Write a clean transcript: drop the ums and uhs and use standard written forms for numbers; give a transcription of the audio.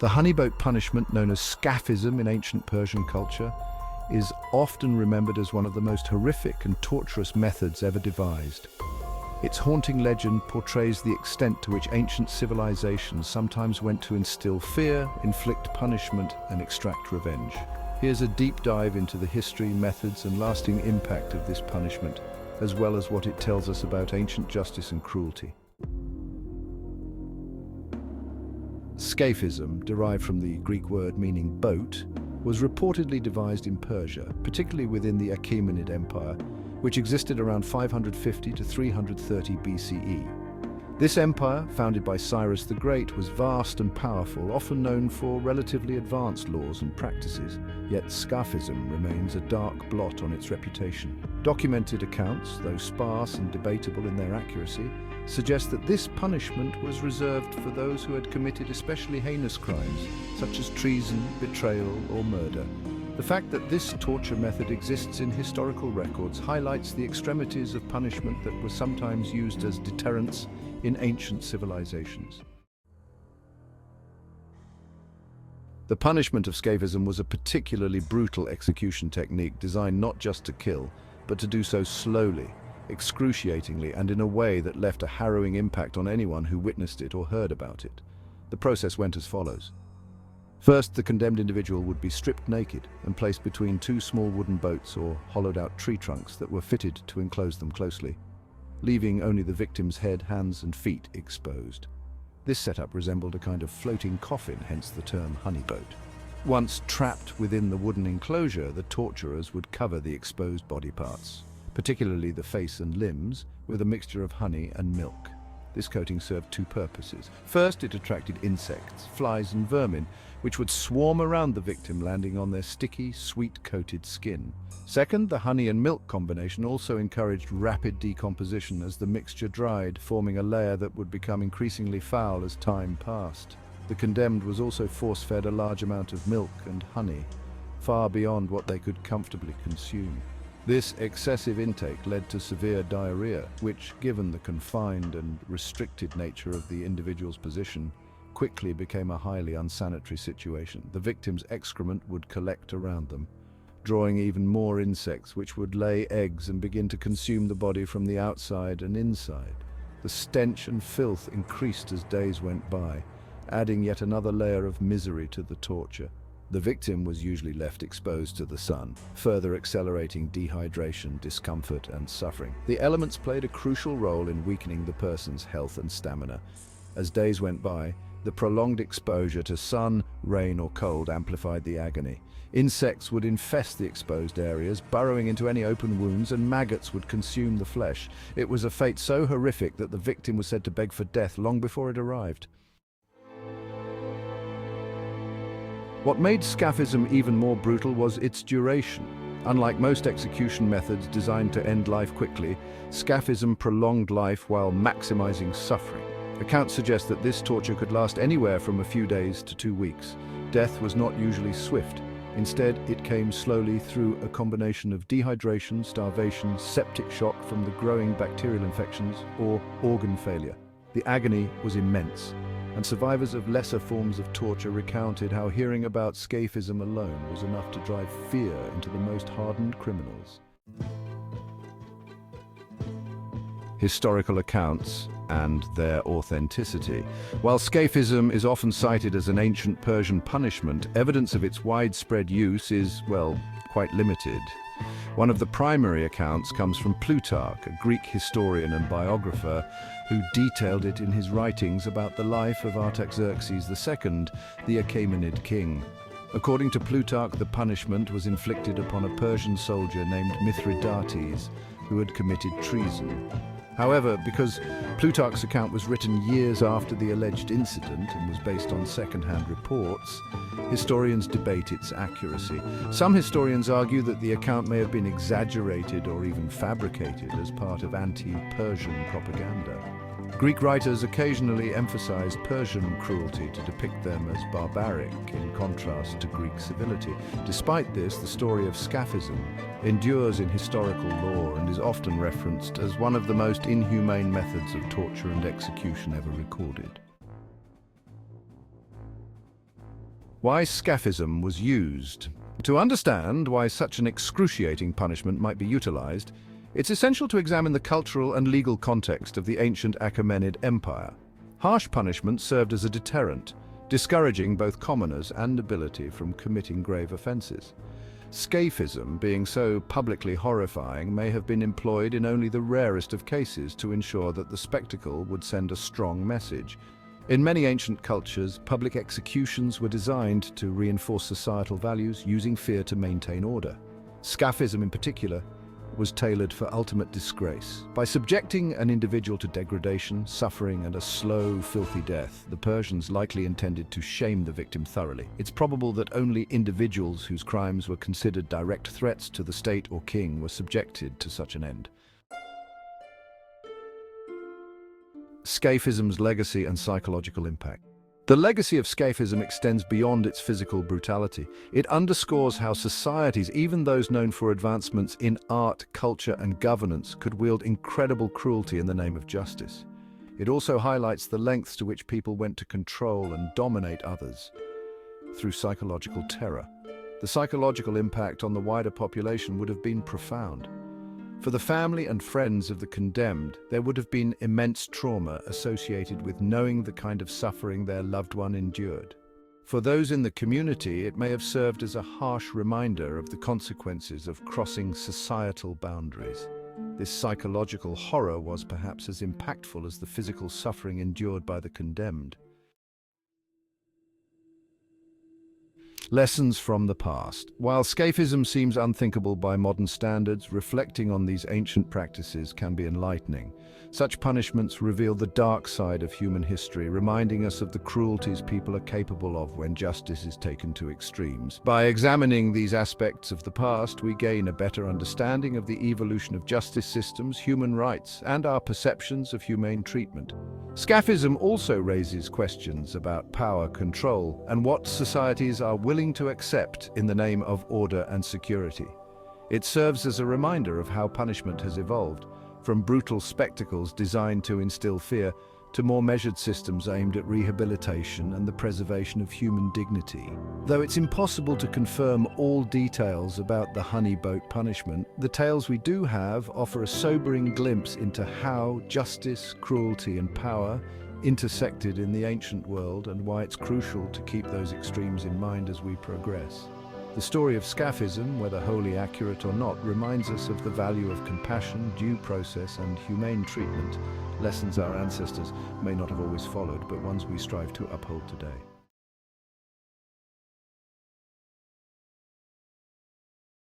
The honeyboat punishment, known as Scaphism in ancient Persian culture, is often remembered as one of the most horrific and torturous methods ever devised. Its haunting legend portrays the extent to which ancient civilizations sometimes went to instill fear, inflict punishment, and extract revenge. Here's a deep dive into the history, methods, and lasting impact of this punishment, as well as what it tells us about ancient justice and cruelty. Scaphism, derived from the Greek word meaning boat, was reportedly devised in Persia, particularly within the Achaemenid Empire, which existed around 550 to 330 BCE. This empire, founded by Cyrus the Great, was vast and powerful, often known for relatively advanced laws and practices. Yet Scaphism remains a dark blot on its reputation. Documented accounts, though sparse and debatable in their accuracy, suggest that this punishment was reserved for those who had committed especially heinous crimes, such as treason, betrayal, or murder. The fact that this torture method exists in historical records highlights the extremities of punishment that were sometimes used as deterrents in ancient civilizations. The punishment of Scaphism was a particularly brutal execution technique designed not just to kill, but to do so slowly, excruciatingly, and in a way that left a harrowing impact on anyone who witnessed it or heard about it. The process went as follows. First, the condemned individual would be stripped naked and placed between two small wooden boats or hollowed-out tree trunks that were fitted to enclose them closely, leaving only the victim's head, hands, and feet exposed. This setup resembled a kind of floating coffin, hence the term honeyboat. Once trapped within the wooden enclosure, the torturers would cover the exposed body parts, particularly the face and limbs, with a mixture of honey and milk. This coating served two purposes. First, it attracted insects, flies and vermin, which would swarm around the victim, landing on their sticky, sweet-coated skin. Second, the honey and milk combination also encouraged rapid decomposition as the mixture dried, forming a layer that would become increasingly foul as time passed. The condemned was also force-fed a large amount of milk and honey, far beyond what they could comfortably consume. This excessive intake led to severe diarrhea, which, given the confined and restricted nature of the individual's position, quickly became a highly unsanitary situation. The victim's excrement would collect around them, drawing even more insects which would lay eggs and begin to consume the body from the outside and inside. The stench and filth increased as days went by, adding yet another layer of misery to the torture. The victim was usually left exposed to the sun, further accelerating dehydration, discomfort, and suffering. The elements played a crucial role in weakening the person's health and stamina. As days went by, the prolonged exposure to sun, rain, or cold amplified the agony. Insects would infest the exposed areas, burrowing into any open wounds, and maggots would consume the flesh. It was a fate so horrific that the victim was said to beg for death long before it arrived. What made Scaphism even more brutal was its duration. Unlike most execution methods designed to end life quickly, Scaphism prolonged life while maximizing suffering. Accounts suggest that this torture could last anywhere from a few days to 2 weeks. Death was not usually swift. Instead, it came slowly through a combination of dehydration, starvation, septic shock from the growing bacterial infections, or organ failure. The agony was immense, and survivors of lesser forms of torture recounted how hearing about Scaphism alone was enough to drive fear into the most hardened criminals. Historical accounts and their authenticity. While Scaphism is often cited as an ancient Persian punishment, evidence of its widespread use is, well, quite limited. One of the primary accounts comes from Plutarch, a Greek historian and biographer, who detailed it in his writings about the life of Artaxerxes II, the Achaemenid king. According to Plutarch, the punishment was inflicted upon a Persian soldier named Mithridates, who had committed treason. However, because Plutarch's account was written years after the alleged incident and was based on second-hand reports, historians debate its accuracy. Some historians argue that the account may have been exaggerated or even fabricated as part of anti-Persian propaganda. Greek writers occasionally emphasized Persian cruelty to depict them as barbaric, in contrast to Greek civility. Despite this, the story of Scaphism endures in historical lore and is often referenced as one of the most inhumane methods of torture and execution ever recorded. Why Scaphism was used. To understand why such an excruciating punishment might be utilized, it's essential to examine the cultural and legal context of the ancient Achaemenid Empire. Harsh punishment served as a deterrent, discouraging both commoners and nobility from committing grave offenses. Scaphism, being so publicly horrifying, may have been employed in only the rarest of cases to ensure that the spectacle would send a strong message. In many ancient cultures, public executions were designed to reinforce societal values, using fear to maintain order. Scaphism, in particular, was tailored for ultimate disgrace. By subjecting an individual to degradation, suffering, and a slow, filthy death, the Persians likely intended to shame the victim thoroughly. It's probable that only individuals whose crimes were considered direct threats to the state or king were subjected to such an end. Scaphism's legacy and psychological impact. The legacy of Scaphism extends beyond its physical brutality. It underscores how societies, even those known for advancements in art, culture, and governance, could wield incredible cruelty in the name of justice. It also highlights the lengths to which people went to control and dominate others through psychological terror. The psychological impact on the wider population would have been profound. For the family and friends of the condemned, there would have been immense trauma associated with knowing the kind of suffering their loved one endured. For those in the community, it may have served as a harsh reminder of the consequences of crossing societal boundaries. This psychological horror was perhaps as impactful as the physical suffering endured by the condemned. Lessons from the past. While Scaphism seems unthinkable by modern standards, reflecting on these ancient practices can be enlightening. Such punishments reveal the dark side of human history, reminding us of the cruelties people are capable of when justice is taken to extremes. By examining these aspects of the past, we gain a better understanding of the evolution of justice systems, human rights, and our perceptions of humane treatment. Scaphism also raises questions about power, control, and what societies are willing to accept in the name of order and security. It serves as a reminder of how punishment has evolved, from brutal spectacles designed to instill fear to more measured systems aimed at rehabilitation and the preservation of human dignity. Though it's impossible to confirm all details about the honey boat punishment, the tales we do have offer a sobering glimpse into how justice, cruelty, and power intersected in the ancient world, and why it's crucial to keep those extremes in mind as we progress. The story of Scaphism, whether wholly accurate or not, reminds us of the value of compassion, due process, and humane treatment, lessons our ancestors may not have always followed, but ones we strive to uphold today.